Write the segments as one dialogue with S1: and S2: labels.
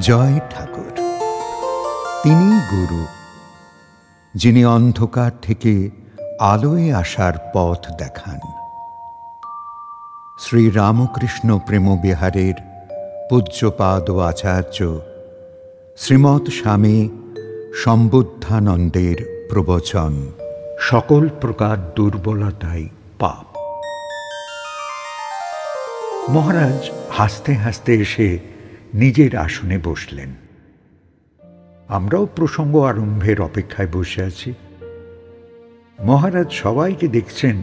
S1: জয় ঠাকুর। তিনি গুরু, যিনি অন্ধকার থেকে আলোয় আসার পথ দেখান। শ্রী রামকৃষ্ণ প্রেমবিহারের পূজ্যপাদ আচার্য শ্রীমৎ স্বামী সম্বুদ্ধানন্দের প্রবচন। সকল প্রকার দুর্বলতাই পাপ। মহারাজ হাসতে হাসতে এসে নিজের আসনে বসলেন। আমরাও প্রসঙ্গ আরম্ভের অপেক্ষায় বসে আছি। মহারাজ সবাইকে দেখছেন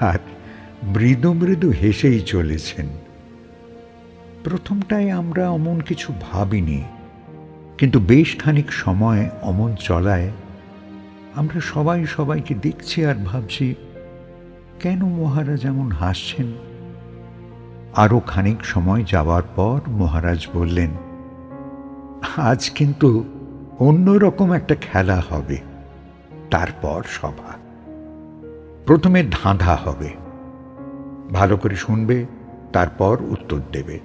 S1: আর মৃদু মৃদু হেসেই চলেছেন। প্রথমটায় আমরা অমন কিছু ভাবিনি, কিন্তু বেশ খানিক সময় অমন চলায় আমরা সবাই সবাইকে দেখছি আর ভাবছি, কেন মহারাজ এমন হাসছেন? আরও খানিক সময় যাওয়ার পর মহারাজ বললেন, আজ কিন্তু অন্যরকম একটা খেলা হবে। তারপর সভা। প্রথমে ধাঁধা হবে, ভালো করে শুনবে, তারপর উত্তর দেবে।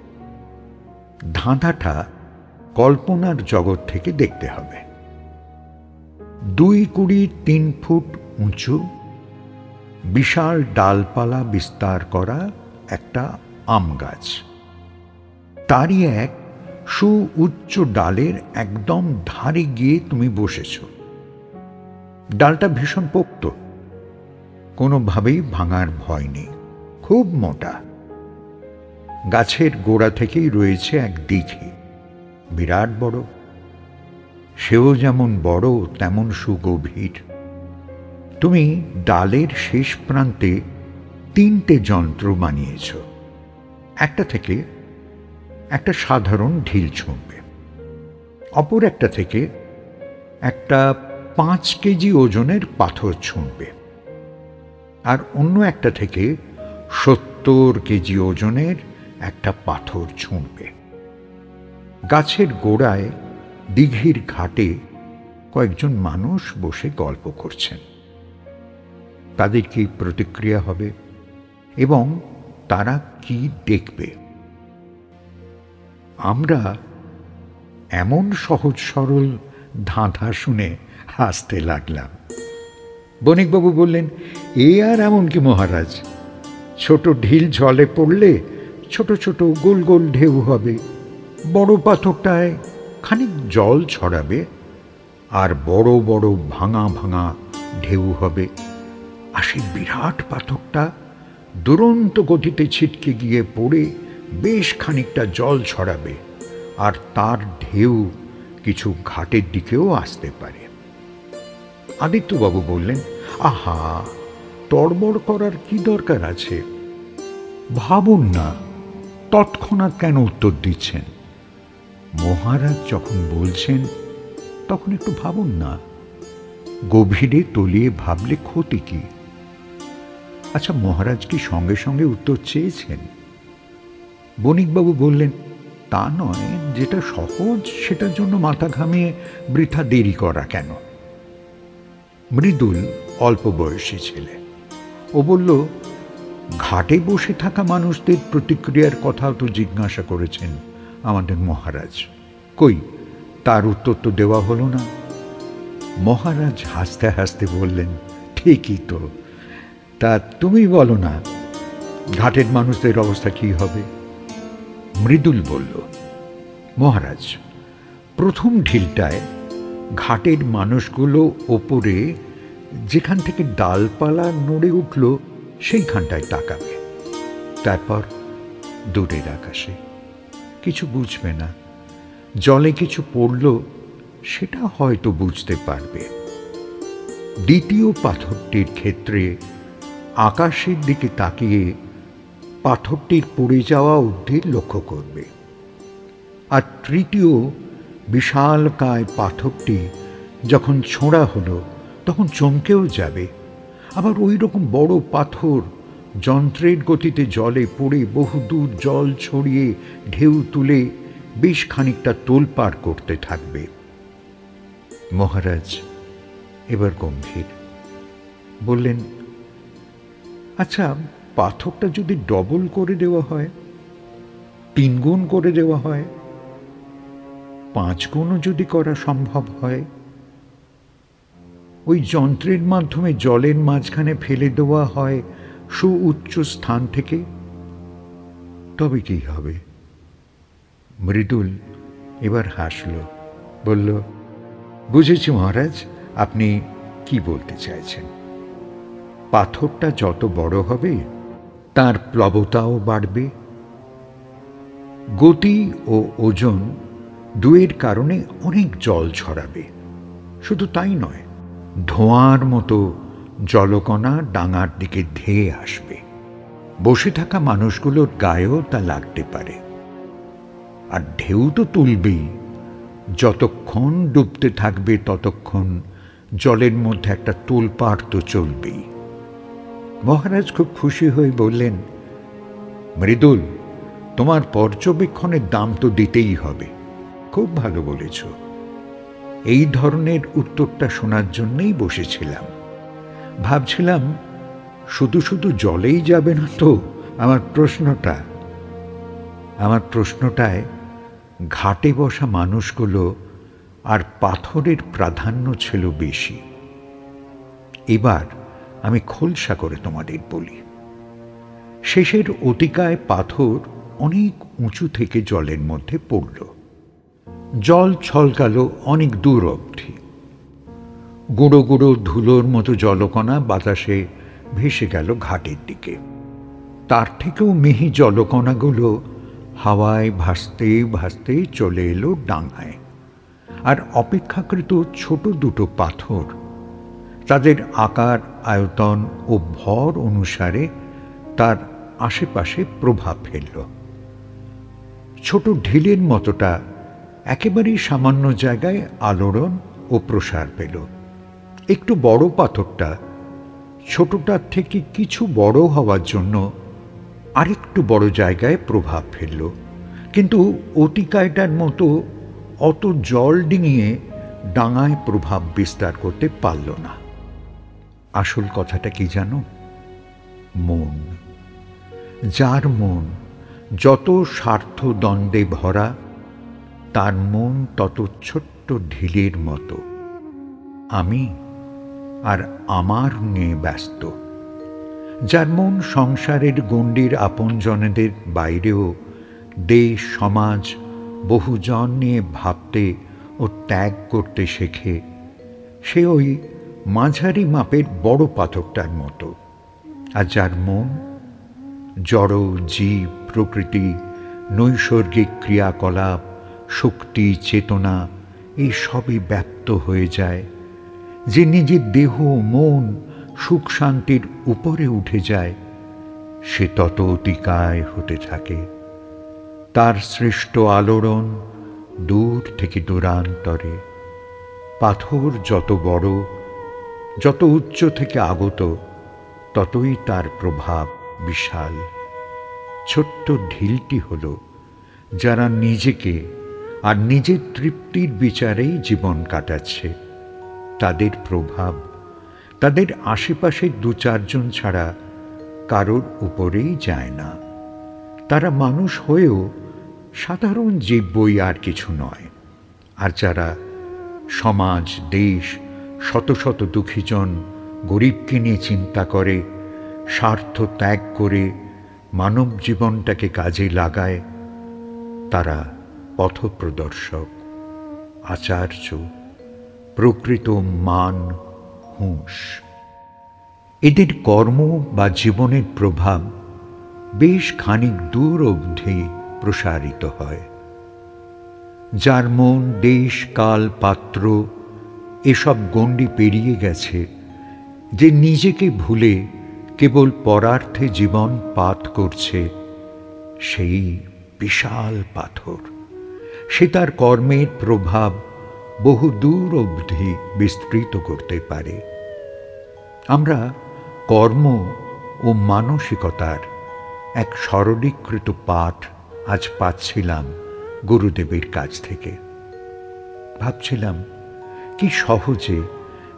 S1: ধাঁধাটা কল্পনার জগৎ থেকে দেখতে হবে। 2 কুড়ি 3 ফুট উঁচু বিশাল ডালপালা বিস্তার করা একটা আম গাছ। তারই এক সুউচ্চ ডালের একদম ধারে গিয়ে তুমি বসেছ। ডালটা ভীষণ পোক্ত, কোনোভাবেই ভাঙার ভয় নেই, খুব মোটা। গাছের গোড়া থেকেই রয়েছে এক দিঘি, বিরাট বড়। সেও যেমন বড় তেমন সুগভীর। তুমি ডালের শেষ প্রান্তে 3টে যন্ত্র বানিয়েছ। একটা থেকে একটা সাধারণ ঢিল ছুঁড়বে, অপর একটা থেকে একটা 5 কেজি ওজনের পাথর ছুঁড়বে, আর অন্য একটা থেকে 70 কেজি ওজনের একটা পাথর ছুঁড়বে। গাছের গোড়ায় দিঘির ঘাটে কয়েকজন মানুষ বসে গল্প করছেন। তাদের কি প্রতিক্রিয়া হবে এবং তারা কি দেখবে? আমরা এমন সহজ সরল ধাঁধা শুনে হাসতে লাগলাম। বণিকবাবু বললেন, এ আর এমন কি মহারাজ? ছোট ঢিল জলে পড়লে ছোট ছোট গোল গোল ঢেউ হবে, বড় পাথরটায় খানিক জল ছড়াবে আর বড় বড় ভাঙা ভাঙা ঢেউ হবে। আর সেই বিরাট পাথরটা দুরন্ত গতিতে ছিটকে গিয়ে পড়ে বেশ খানিকটা জল ছড়াবে, আর তার ঢেউ কিছু ঘাটের দিকেও আসতে পারে। আদিত্যবাবু বললেন, আহা, তড়বড় করার কি দরকার আছে? ভাবুন না, তৎক্ষণাৎ কেন উত্তর দিচ্ছেন? মহারাজ যখন বলছেন তখন একটু ভাবুন না, গভীরে তলিয়ে ভাবলে ক্ষতি কি? আচ্ছা, মহারাজ কি সঙ্গে সঙ্গে উত্তর চেয়েছেন? বণিকবাবু বললেন, তা নয়, যেটা সহজ সেটার জন্য মাথা ঘামিয়ে বৃথা দেরি করা কেন? মৃদুল অল্প বয়সী ছেলে, ও বলল, ঘাটে বসে থাকা মানুষদের প্রতিক্রিয়ার কথাও তো জিজ্ঞাসা করেছেন আমাদের মহারাজ। কই, তার উত্তর তো দেওয়া হলো না। মহারাজ হাসতে হাসতে বললেন, ঠিকই তো, তা তুমি বলো না, ঘাটের মানুষদের অবস্থা কি হবে? মৃদুল বলল, মহারাজ, প্রথম ঢিলটায় ঘাটের মানুষগুলো ওপরে যেখান থেকে ডালপালা নড়ে উঠল সেইখানটায় তাকাবে। তারপর দূরের আকাশে কিছু বুঝবে না। জলে কিছু পড়ল সেটা হয়তো বুঝতে পারবে। দ্বিতীয় পাথরটির ক্ষেত্রে আকাশের দিকে তাকিয়ে পাথরটির পড়ে যাওয়া অবধি লক্ষ্য করবে। আর তৃতীয় বিশালকায় পাথরটি যখন ছোঁড়া হলো তখন চমকেও যাবে। আবার ওই রকম বড় পাথর যন্ত্রের গতিতে জলে পড়ে বহুদূর জল ছড়িয়ে ঢেউ তুলে বেশ খানিকটা তোলপাড় করতে থাকবে। মহারাজ এবার গম্ভীর বললেন, আচ্ছা, পাথরটা যদি ডবল করে দেওয়া হয়, 3 গুণ করে দেওয়া হয়? 5 গুণও যদি করা সম্ভব হয়, ওই যন্ত্রের মাধ্যমে জলের মাঝখানে ফেলে দেওয়া হয় সুউচ্চ স্থান থেকে, তবে কি হবে? মৃদুল এবার হাসল, বলল, বুঝেছি মহারাজ, আপনি কি বলতে চাইছেন। পাথরটা যত বড় হবে তার প্লবতাও বাড়বে। গতি ও ওজন দুয়ের কারণে অনেক জল ছড়াবে। শুধু তাই নয়, ধোঁয়ার মতো জলকণা ডাঙার দিকে ধেয়ে আসবে। বসে থাকা মানুষগুলোর গায়েও তা লাগতে পারে। আর ঢেউ তো তুলবেই। যতক্ষণ ডুবতে থাকবে ততক্ষণ জলের মধ্যে একটা তোলপাড় তো চলবেই। মহারাজ খুব খুশি হয়ে বললেন, মৃদুল, তোমার পর্যবেক্ষণের দাম তো দিতেই হবে। খুব ভালো বলেছ। এই ধরনের উত্তরটা শোনার জন্যই বসেছিলাম। ভাবছিলাম শুধু শুধু জলেই যাবে না তো আমার প্রশ্নটায় ঘাটে বসা মানুষগুলো আর পাথরের প্রাধান্য ছিল বেশি। এবার আমি খোলসা করে তোমাদের বলি। শেষের অতিকায় পাথর অনেক উঁচু থেকে জলের মধ্যে পড়ল। জল ছলকালো অনেক দূর অবধি। গুঁড়ো গুঁড়ো ধুলোর মতো জলকণা বাতাসে ভেসে গেল ঘাটের দিকে। তার থেকেও মিহি জলকণাগুলো হাওয়ায় ভাসতে ভাসতে চলে এলো ডাঙায়। আর অপেক্ষাকৃত ছোট দুটো পাথর তাদের আকার, আয়তন ও ভর অনুসারে তার আশেপাশে প্রভাব ফেলল। ছোট ঢিলের মতোটা একেবারেই সামান্য জায়গায় আলোড়ন ও প্রসার পেল। একটু বড় পাথরটা ছোটটার থেকে কিছু বড় হওয়ার জন্য আরেকটু বড় জায়গায় প্রভাব ফেলল, কিন্তু অতিকায়টার মতো অত জল ডিঙিয়ে ডাঙায় প্রভাব বিস্তার করতে পারল না। আসল কথাটা কি জানো? মন। যার মন যত স্বার্থ দ্বন্দ্বে ভরা, তার মন তত ছোট্ট ঢিলের মতো। আমি আর আমার নিয়ে ব্যস্ত। যার মন সংসারের গণ্ডির আপনজনেদের বাইরেও দেশ, সমাজ, বহুজন নিয়ে ভাবতে ও ত্যাগ করতে শেখে, সে ওই মাঝারি মাপের বড় পাথরটার মতো। আর যার মন জড়, জীব, প্রকৃতি, নৈসর্গিক ক্রিয়াকলাপ, শক্তি, চেতনা এই সবই ব্যাপ্ত হয়ে যায়, যে নিজের দেহ, মন, সুখ শান্তির উপরে উঠে যায়, সে তত অতিকায় হতে থাকে। তার সৃষ্ট আলোড়ন দূর থেকে দূরান্তরে। পাথর যত বড়, যত উচ্চ থেকে আগত, ততই তার প্রভাব বিশাল। ছোট্ট ঢিলটি হল যারা নিজেকে আর নিজের তৃপ্তির বিচারেই জীবন কাটাচ্ছে, তাদের প্রভাব তাদের আশেপাশের 2-4 জন ছাড়া কারোর উপরেই যায় না। তারা মানুষ হয়েও সাধারণ জীব বই আর কিছু নয়। আর যারা সমাজ, দেশ, শত শত দুঃখীজন, গরিবকে নিয়ে চিন্তা করে, স্বার্থ ত্যাগ করে মানব জীবনটাকে কাজে লাগায়, তারা পথপ্রদর্শক, আচার্য, প্রকৃত মান হুঁশ। এদের কর্ম বা জীবনের প্রভাব বেশ খানিক দূর অবধি প্রসারিত হয়। যার মন দেশ, কাল, পাত্র এসব গণ্ডি পেরিয়ে গেছে, যে নিজেকে ভুলে কেবল পরার্থে জীবন পাত করছে, সেই বিশাল পাথর। সে তার কর্মের প্রভাব বহু দূর অবধি বিস্তৃত করতে পারে। আমরা কর্ম ও মানসিকতার এক সরলীকৃত পাঠ আজ পাচ্ছিলাম গুরুদেবের কাছ থেকে। ভাবছিলাম কি সহজে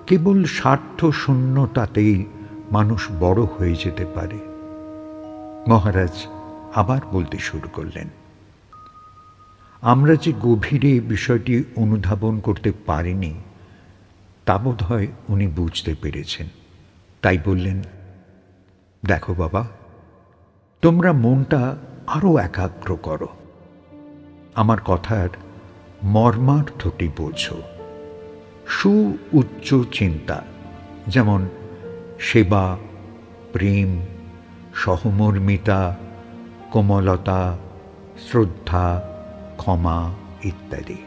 S1: কেবল স্বার্থ শূন্যতাতেই মানুষ বড় হয়ে যেতে পারে। মহারাজ আবার বলতে শুরু করলেন, আমরা যে গভীরে বিষয়টি অনুধাবন করতে পারিনি তা বোধ হয় উনি বুঝতে পেরেছেন। তাই বললেন, দেখো বাবা, তোমরা মনটা আরো একাগ্র করো, আমার কথার মর্মার্থটি বোঝো। উচ্চ চিন্তা যেমন সেবা, প্রেম, সহমর্মিতা, কোমলতা, শ্রদ্ধা, ক্ষমা ইত্যাদি।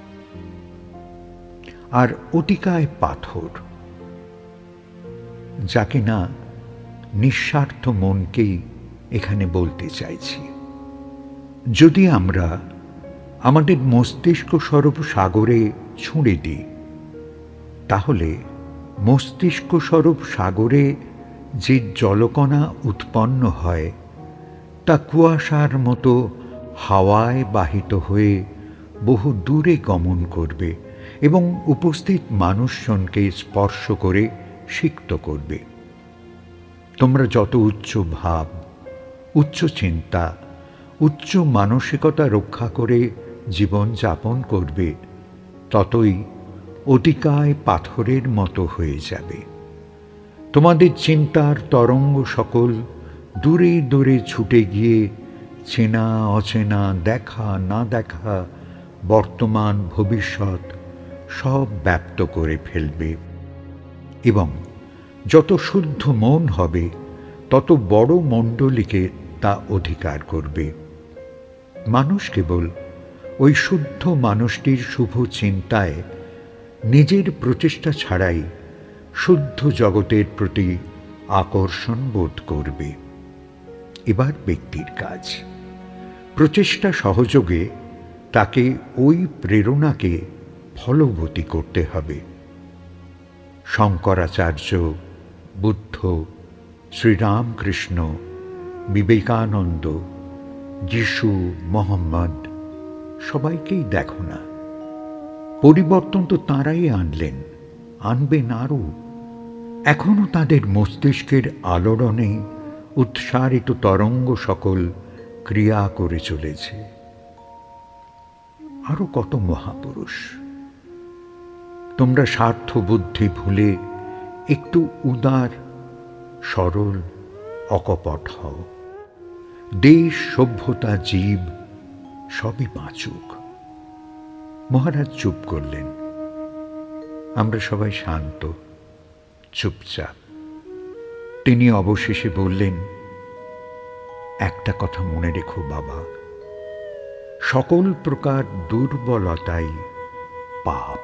S1: আর অতিকায় পাথর, যাকে না নিঃস্বার্থ মনকেই এখানে বলতে চাইছি। যদি আমরা আমাদের মস্তিষ্ক স্বরূপ সাগরে ছুঁড়ে দিই, তাহলে মস্তিষ্ক স্বরূপ সাগরে যে জলকণা উৎপন্ন হয় তা কুয়াশার মতো হাওয়ায় বাহিত হয়ে বহু দূরে গমন করবে এবং উপস্থিত মানুষজনকে স্পর্শ করে সিক্ত করবে। তোমরা যত উচ্চ ভাব, উচ্চ চিন্তা, উচ্চ মানসিকতা রক্ষা করে জীবন যাপন করবে, ততই অতিকায় পাথরের মতো হয়ে যাবে। তোমাদের চিন্তার তরঙ্গ সকল দূরে দূরে ছুটে গিয়ে চেনা অচেনা, দেখা না দেখা, বর্তমান ভবিষ্যৎ সব ব্যপ্ত করে ফেলবে এবং যত শুদ্ধ মন হবে তত বড় মণ্ডলীকে তা অধিকার করবে। মানুষ কেবল ওই শুদ্ধ মানুষটির শুভ চিন্তায় নিজের প্রচেষ্টা ছাড়াই শুদ্ধ জগতের প্রতি আকর্ষণ বোধ করবে। এবার ব্যক্তির কাজ, প্রচেষ্টা সহযোগে তাকে ওই প্রেরণাকে ফলবতী করতে হবে। শঙ্করাচার্য, বুদ্ধ, শ্রীরামকৃষ্ণ, বিবেকানন্দ, যিশু, মোহাম্মদ সবাইকেই দেখো না, পরিবর্তন তো তাঁরাই আনলেন, আনবেন আরও। এখনো তাদের মস্তিষ্কের আলোড়নে উৎসারিত তরঙ্গ সকল ক্রিয়া করে চলেছে। আরো কত মহাপুরুষ। তোমরা স্বার্থ বুদ্ধি ভুলে একটু উদার, সরল, অকপট হও। দেশ, সভ্যতা, জীব সবই বাঁচুক। মহারাজ চুপ করলেন। আমরা সবাই শান্ত, চুপচাপ। তিনি অবশেষে বললেন, একটা কথা মনে রেখো বাবা, সকল প্রকার দুর্বলতাই পাপ।